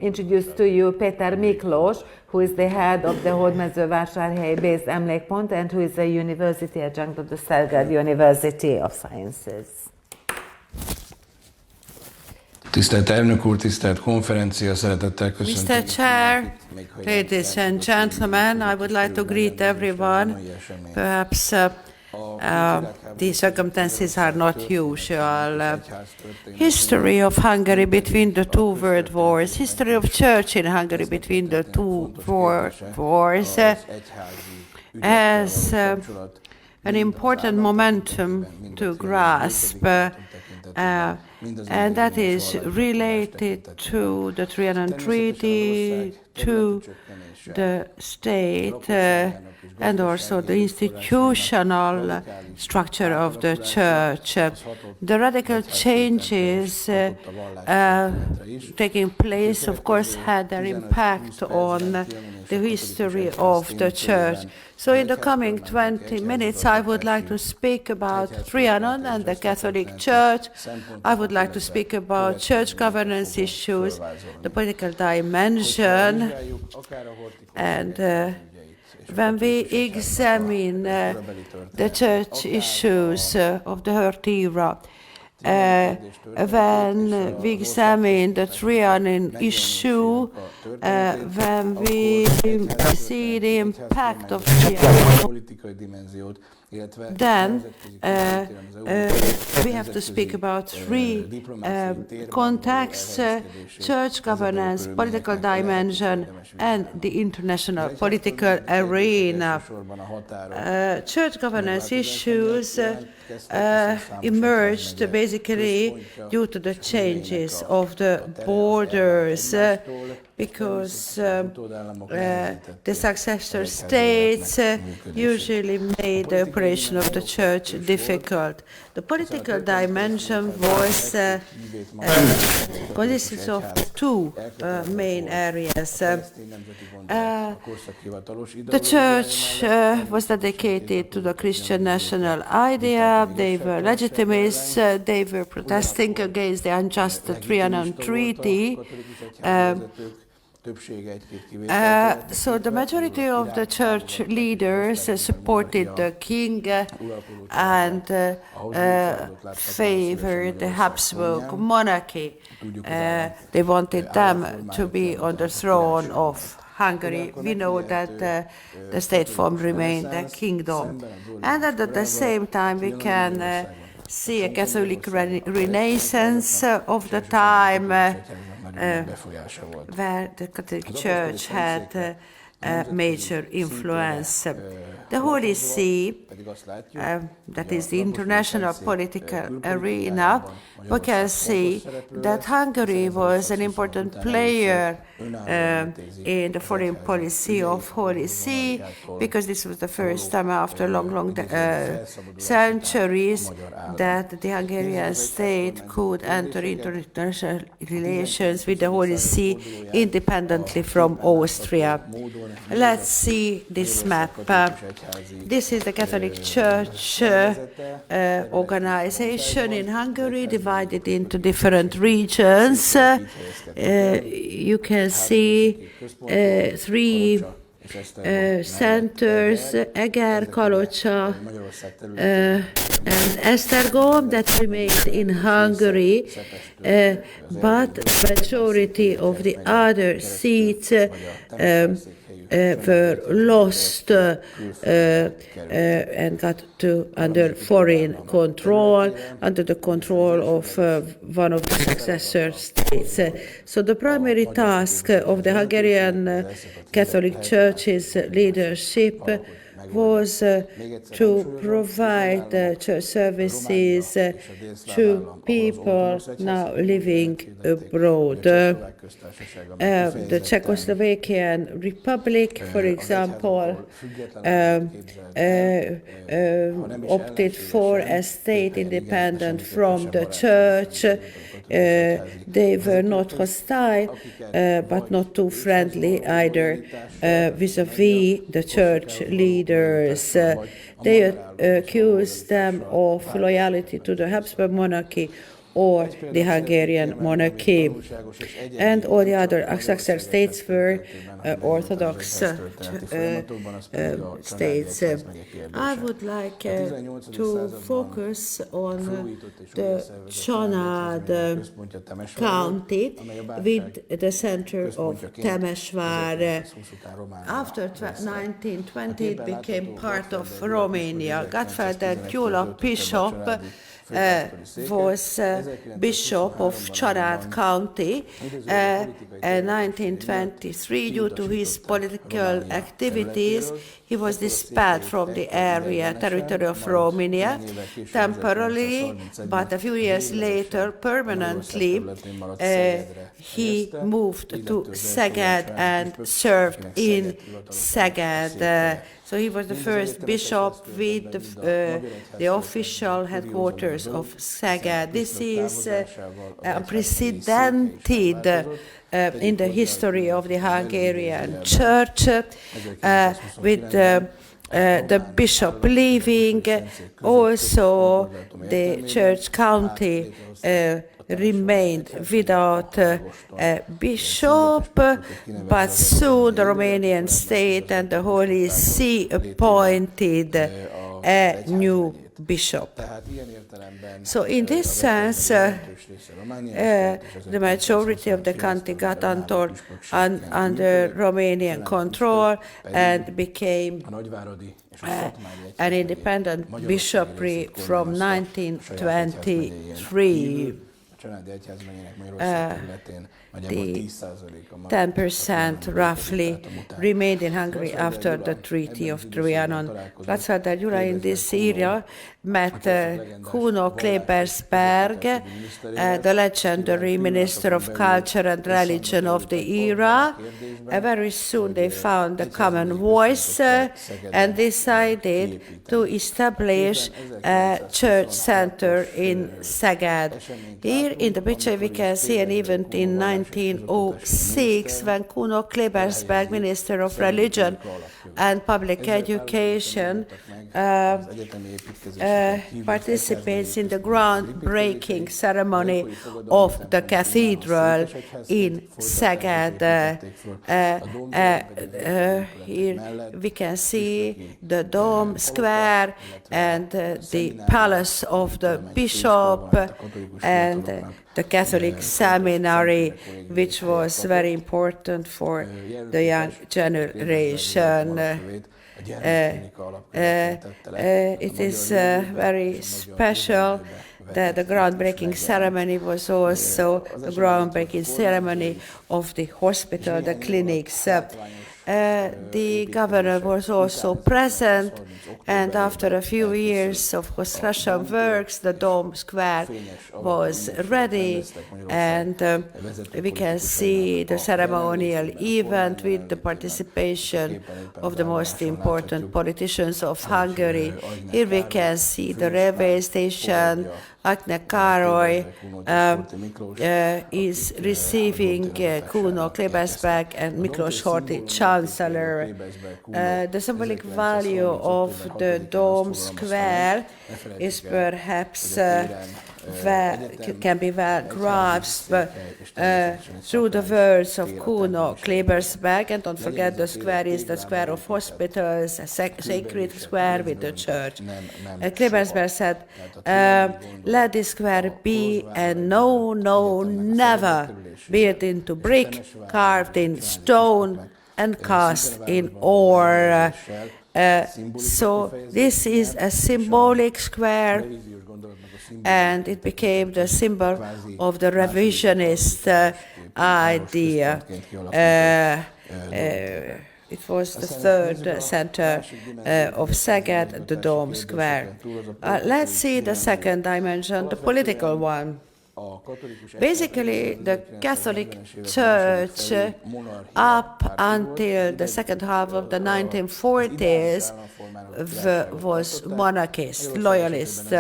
introduce to you Péter Miklós, who is the head of the Hódmezővásárhely based Emlékpont and who is a university adjunct of the Szeged University of Sciences. Tisztelt elnök úr, tisztelt konferencia, szeretettel köszöntöm. Mr. Chair, ladies and gentlemen, I would like to greet everyone. Perhaps the circumstances are not usual. History of Hungary between the two world wars, history of church in Hungary between the two world wars has an important momentum to grasp. And that is related to the Trianon Treaty, to the state, and also the institutional structure of the church. The radical changes taking place, of course, had their impact on the history of the church. So in the coming 20 minutes, I would like to speak about Trianon and the Catholic Church. I would like to speak about church governance issues, the political dimension, and when we examine the church issues of the Hurt era, when we examine the Trianon issue, when we see the impact of Trianon, then we have to speak about three contexts: church governance, political dimension, and the international political arena. Church governance issues emerged basically due to the changes of the borders, because the successor states usually made the operation of the church difficult. The political dimension was consisted of two main areas. The church was dedicated to the Christian national idea. They were legitimists. They were protesting against the unjust Trianon Treaty. So the majority of the church leaders supported the king and favored the Habsburg monarchy. They wanted them to be on the throne of Hungary. We know that the state form remained a kingdom. And at the same time we can see a Catholic renaissance of the time, where the Catholic Church had major influence. The Holy See, that is the international political arena, we can see that Hungary was an important player in the foreign policy of Holy See, because this was the first time after long centuries that the Hungarian state could enter into international relations with the Holy See independently from Austria. Let's see this map. This is the Catholic Church organization in Hungary, divided into different regions. You can see three centers: Eger, Kalocsa, and Esztergom, that remained in Hungary, but majority of the other seats were lost and got under foreign control, under the control of one of the successor states. So the primary task of the Hungarian Catholic Church's leadership was to provide church services to people now living abroad. The Czechoslovakian Republic, for example, opted for a state independent from the church. They were not hostile, but not too friendly either vis-à-vis the church leaders. They accused them of loyalty to the Habsburg monarchy or the Hungarian monarchy. And all the other successor states were Orthodox states. I would like to focus on the Csanád county with the center of Temesvár. After 1920, it became part of Romania. Godfather Gyula Bishop was Bishop of Csanád County in 1923. Due to his political activities, he was expelled from the territory of Romania, temporarily, but a few years later, permanently, he moved to Szeged and served in Szeged. So he was the first bishop with the official headquarters of Szeged. This is unprecedented in the history of the Hungarian Church, with the bishop leaving. Also, the church county remained without a bishop, but soon the Romanian state and the Holy See appointed a new bishop. So in this sense, the majority of the country got under Romanian control and became an independent bishopric from 1923. The 10% roughly remained in Hungary after the Treaty of Trianon. Látszhatál, Gyula, in this area met Kuno Klebersberg, the legendary Minister of Culture and Religion of the era. Very soon they found a common voice and decided to establish a church center in Szeged. Here in the picture we can see an event in 1906 when Kuno Klebersberg, Minister of Religion and Public Education, participates in the groundbreaking ceremony of the cathedral in Szeged. Here we can see the Dome Square and the palace of the bishop and the Catholic seminary, which was very important for the young generation. It is very special that the groundbreaking ceremony was also the groundbreaking ceremony of the hospital, the clinics. The governor was also present, and after a few years of construction works, the Dome Square was ready, and we can see the ceremonial event with the participation of the most important politicians of Hungary. Here we can see the railway station. Akne Károly is receiving Kuno Klebersberg and Miklós Horthy, Chancellor. The symbolic value of the Dome Square is perhaps can be well grasped through the words of Kuno Klebersberg. And don't forget, the square is the square of hospitals, a sacred square with the church. Klebersberg said, let this square be and never built into brick, carved in stone and cast in ore. So this is a symbolic square, and it became the symbol of the revisionist idea. It was the third center of Szeged, the Dome Square. Let's see the second dimension, the political one. Basically, the Catholic Church up until the second half of the 1940s was monarchist, loyalist.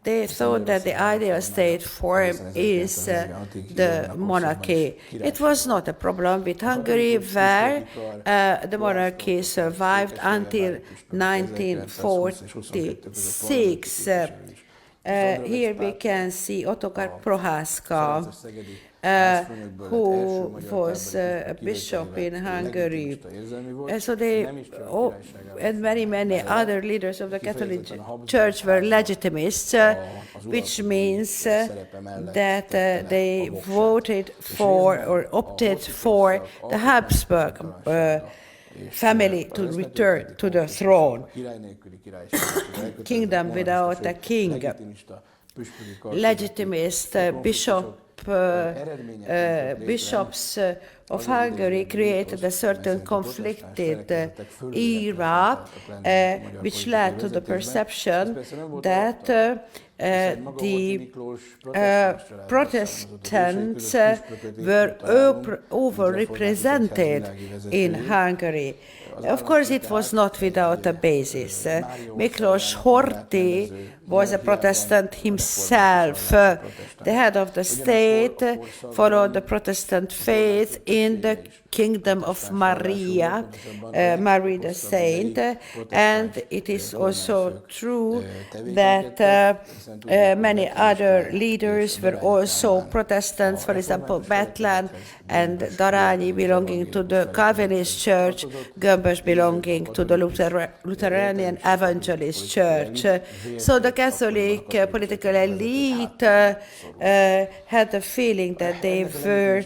They thought that the ideal state form is the monarchy. It was not a problem with Hungary, where the monarchy survived until 1946. Here we can see Ottokar Prohászka, who was a bishop in Hungary. So they, and many other leaders of the Catholic Church were legitimists, which means that they voted for or opted for the Habsburg family to return to the throne. Kingdom without a king. Legitimist bishops of Hungary created a certain conflicted era, which led to the perception that the Protestants were overrepresented in Hungary. Of course, it was not without a basis. Miklós Horthy was a Protestant himself. The head of the state followed the Protestant faith in the Kingdom of Maria, Mary the Saint, and it is also true that many other leaders were also Protestants, for example, Bethlen and Darányi belonging to the Calvinist Church, Gömbös belonging to the Lutheran Evangelist Church. So the Catholic political elite had the feeling that they were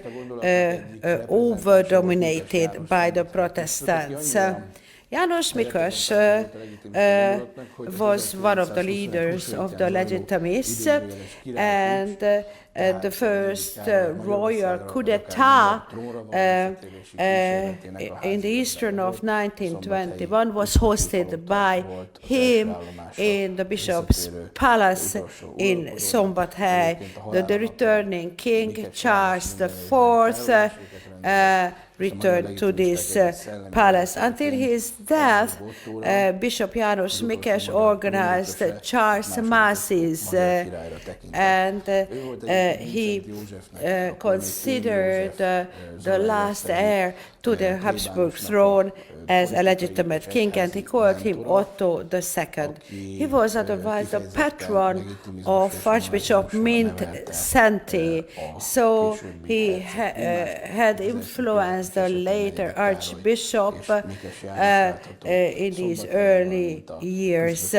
over-dominated by the Protestants. János Miklós was one of the leaders of the legitimists, and the first royal coup d'etat in the Eastern of 1921 was hosted by him in the bishop's palace in Szombathely. The returning king, Charles IV, returned to this palace. Until his death, Bishop János Miklós organized Charles masses, and he considered the last heir to the Habsburg throne as a legitimate king, and he called him Otto II. He was otherwise the patron of Archbishop Mindszenty, so he had influenced the later Archbishop in these early years.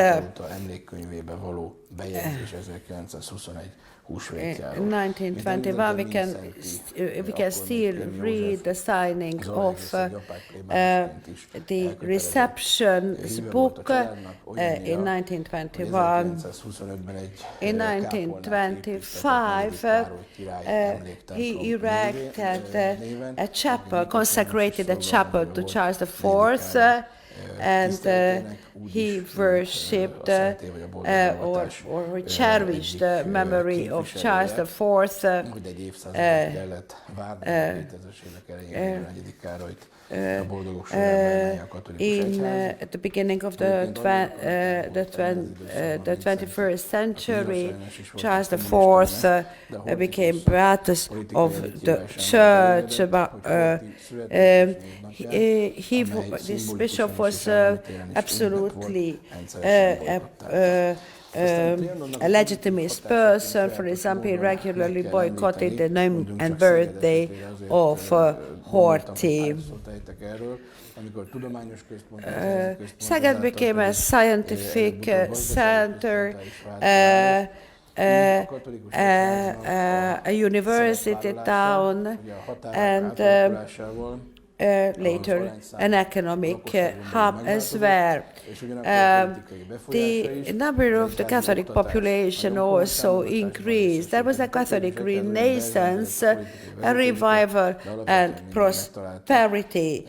In 1921, we can still read the signing of the receptions book in 1921. In 1925, he erected a chapel, consecrated a chapel to Charles IV, and he worshipped or cherished the memory of Charles IV. At the beginning of the 21st century, Charles IV became Beatus of the Church. This bishop was absolutely a legitimist person. For example, he regularly boycotted the name and birthday of Horthy. Szeged became a scientific center, a university town, and later an economic hub as well. The number of the Catholic population also increased. There was a Catholic renaissance, a revival and prosperity.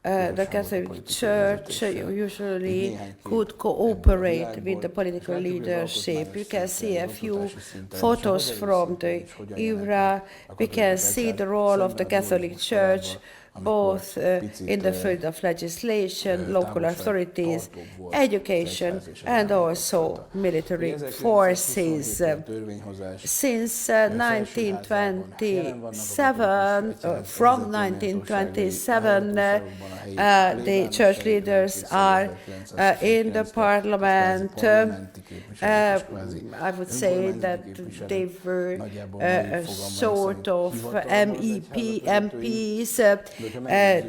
The Catholic Church usually could cooperate with the political leadership. You can see a few photos from the era. We can see the role of the Catholic Church both in the field of legislation, local authorities, education, and also military forces. Since 1927, from 1927, the church leaders are in the parliament. I would say that they were a sort of MPs.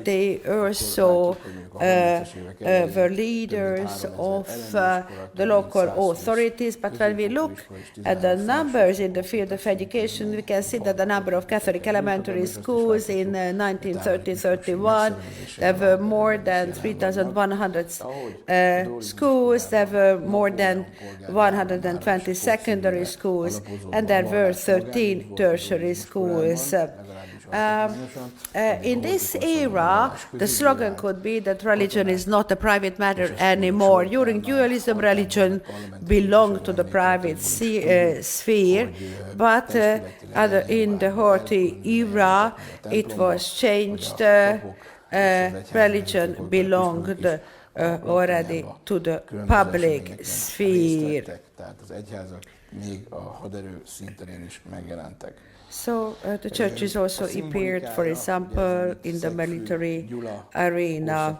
They also were leaders of the local authorities. But when we look at the numbers in the field of education, we can see that the number of Catholic elementary schools in 1930-31, there were more than 3,100 schools, there were more than 120 secondary schools, and there were 13 tertiary schools. In this era, the slogan could be that religion is not a private matter anymore. During dualism, religion belonged to the private sphere, but in the Horthy era, it was changed. Religion belonged already to the public sphere. So the churches also appeared, for example, in the military arena.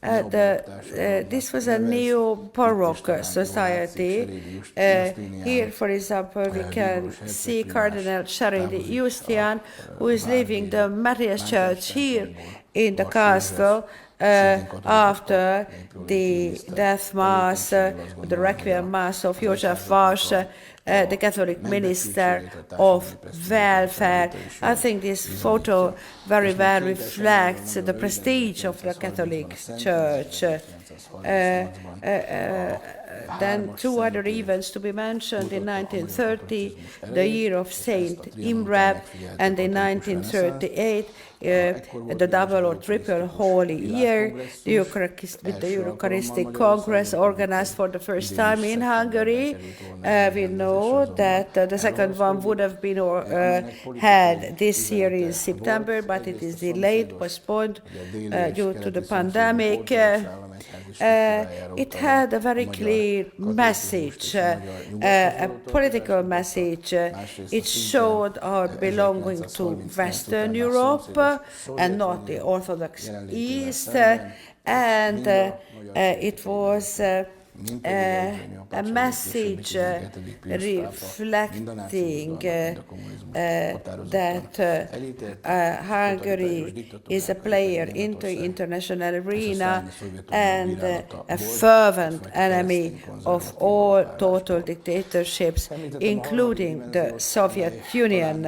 This was a neo-Baroque society. Here, for example, we can see Cardinal Charity Justian, who is leaving the Matthias Church here in the castle after the death mass, the requiem mass of József Vas, the Catholic minister of welfare. I think this photo very well reflects the prestige of the Catholic Church. Then two other events to be mentioned: in 1930, the year of Saint Imre, and in 1938, the double or triple Holy Year, with the Eucharistic Congress organized for the first time in Hungary. We know that the second one would have been held this year in September, but it is delayed, postponed due to the pandemic. It had a very clear message, a political message. It showed our belonging to Western Europe and not the Orthodox East, and it was a message reflecting that Hungary is a player in the international arena and a fervent enemy of all total dictatorships, including the Soviet Union.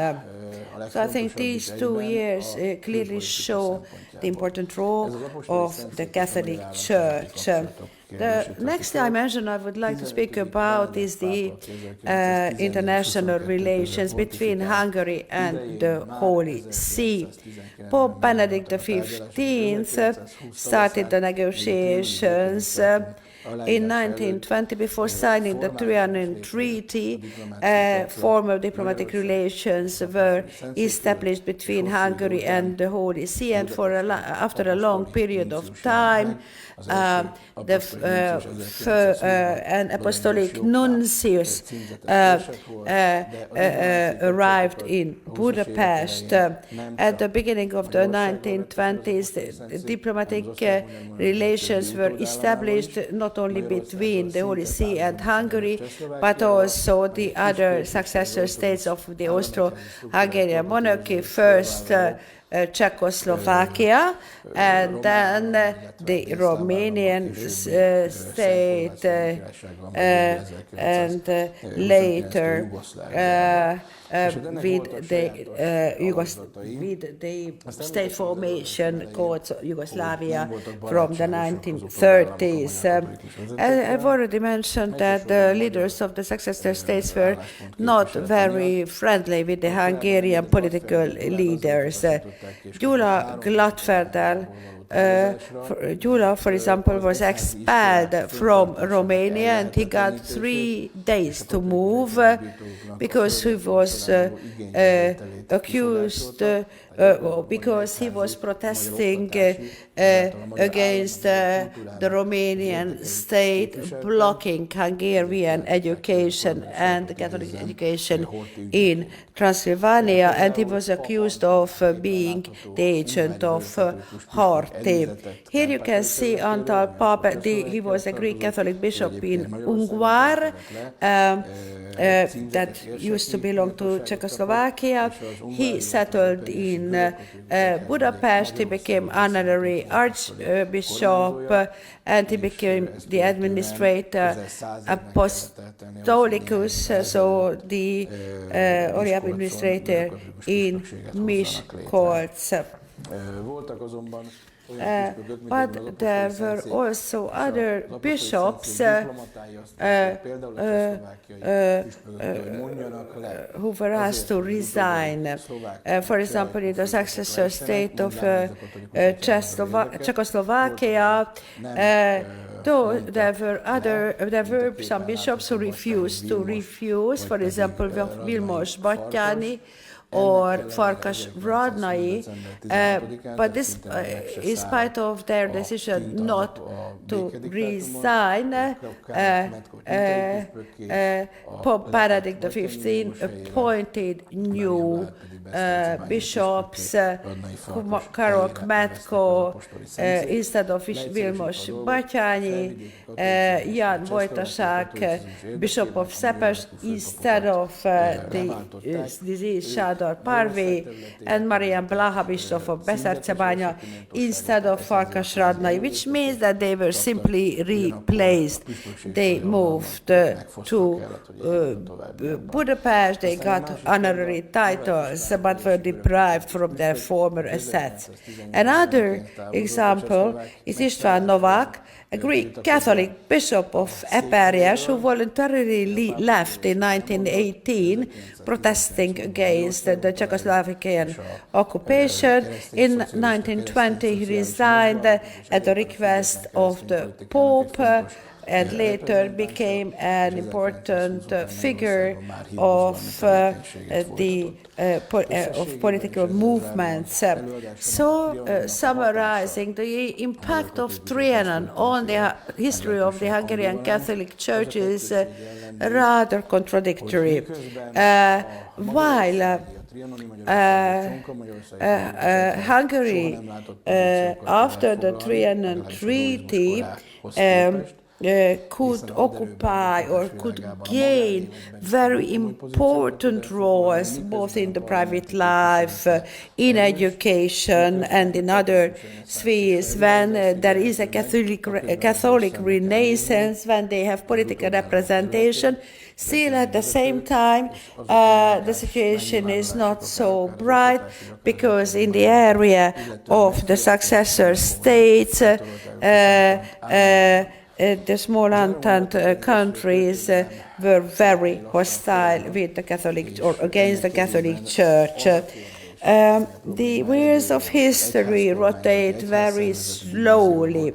So I think these 2 years clearly show the important role of the Catholic Church. The next dimension I would like to speak about is the international relations between Hungary and the Holy See. Pope Benedict XV started the negotiations in 1920, before signing the Trianon Treaty. Formal diplomatic relations were established between Hungary and the Holy See, and after a long period of time, an apostolic nuncius arrived in Budapest. At the beginning of the 1920s, diplomatic relations were established not only between the Holy See and Hungary, but also the other successor states of the Austro-Hungarian monarchy, first Czechoslovakia, and then the Romanian state, and later with the state formation called Yugoslavia from the 1930s. I've already mentioned that the leaders of the successor states were not very friendly with the Hungarian political leaders. Gyula Glatfelder, Gyula, for example, was expelled from Romania, and he got 3 days to move because he was accused because he was protesting against the Romanian state blocking Hungarian education and Catholic education in Transylvania, and he was accused of being the agent of Horthy. Here you can see Antal Pap, he was a Greek Catholic bishop in Ungvar, that used to belong to Czechoslovakia. He settled in Budapest, he became honorary archbishop, and he became the administrator apostolicus, so the holy administrator in Miskolc. But there were also other bishops who were asked to resign. For example, in the successor state of Czechoslovakia, though there were some bishops who refused to refuse, for example, Vilmos Batyány or Farkas Radnai, but this, in spite of their decision not to resign, Pope Benedict XV appointed new bishops, Karol Kmetko instead of Vilmos Batyány, Jan Wojtaszák, Bishop of Szepes instead of the diseased Sándor Párvé, and Marian Blaha, Bishop of Besztercebánya, instead of Farkas Radnai, which means that they were simply replaced. They moved to Budapest, they got honorary titles, but were deprived from their former assets. Another example is István Novák, a Greek Catholic bishop of Eperjes, who voluntarily left in 1918, protesting against the Czechoslovakian occupation. In 1920, he resigned at the request of the Pope, and later became an important figure of political movements. So, summarizing, the impact of Trianon on the history of the Hungarian Catholic Church is rather contradictory. While Hungary, after the Trianon Treaty, could occupy or could gain very important roles both in the private life, in education, and in other spheres. When there is a Catholic renaissance, when they have political representation, still at the same time the situation is not so bright, because in the area of the successor states, the small Entente countries were very hostile with the Catholic or against the Catholic Church. The wheels of history rotate very slowly.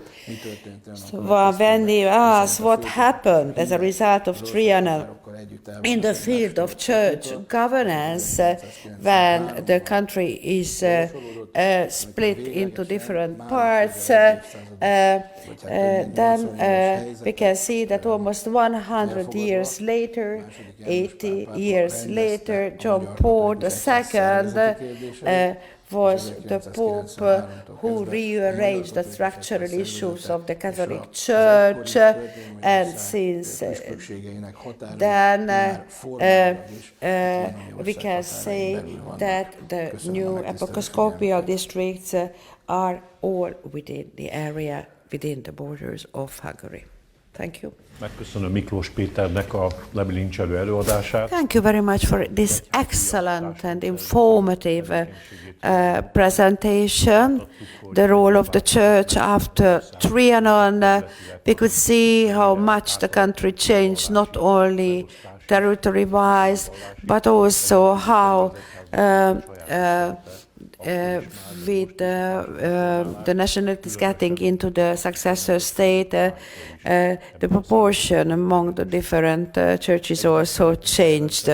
So when you ask what happened as a result of Trianon in the field of church governance, when the country is split into different parts, then we can see that almost 100 years later, 80 years later, John Paul II was the Pope who rearranged the structural issues of the Catholic Church, and since then we can say that the new episcopal districts are all within the area, within the borders of Hungary. Thank you. Megköszönöm Miklós Péternek a lebilincselő előadását. Thank you very much for this excellent and informative presentation. The role of the church after Trianon. We could see how much the country changed, not only territory-wise, but also how with the nationalities getting into the successor state, the proportion among the different churches also changed.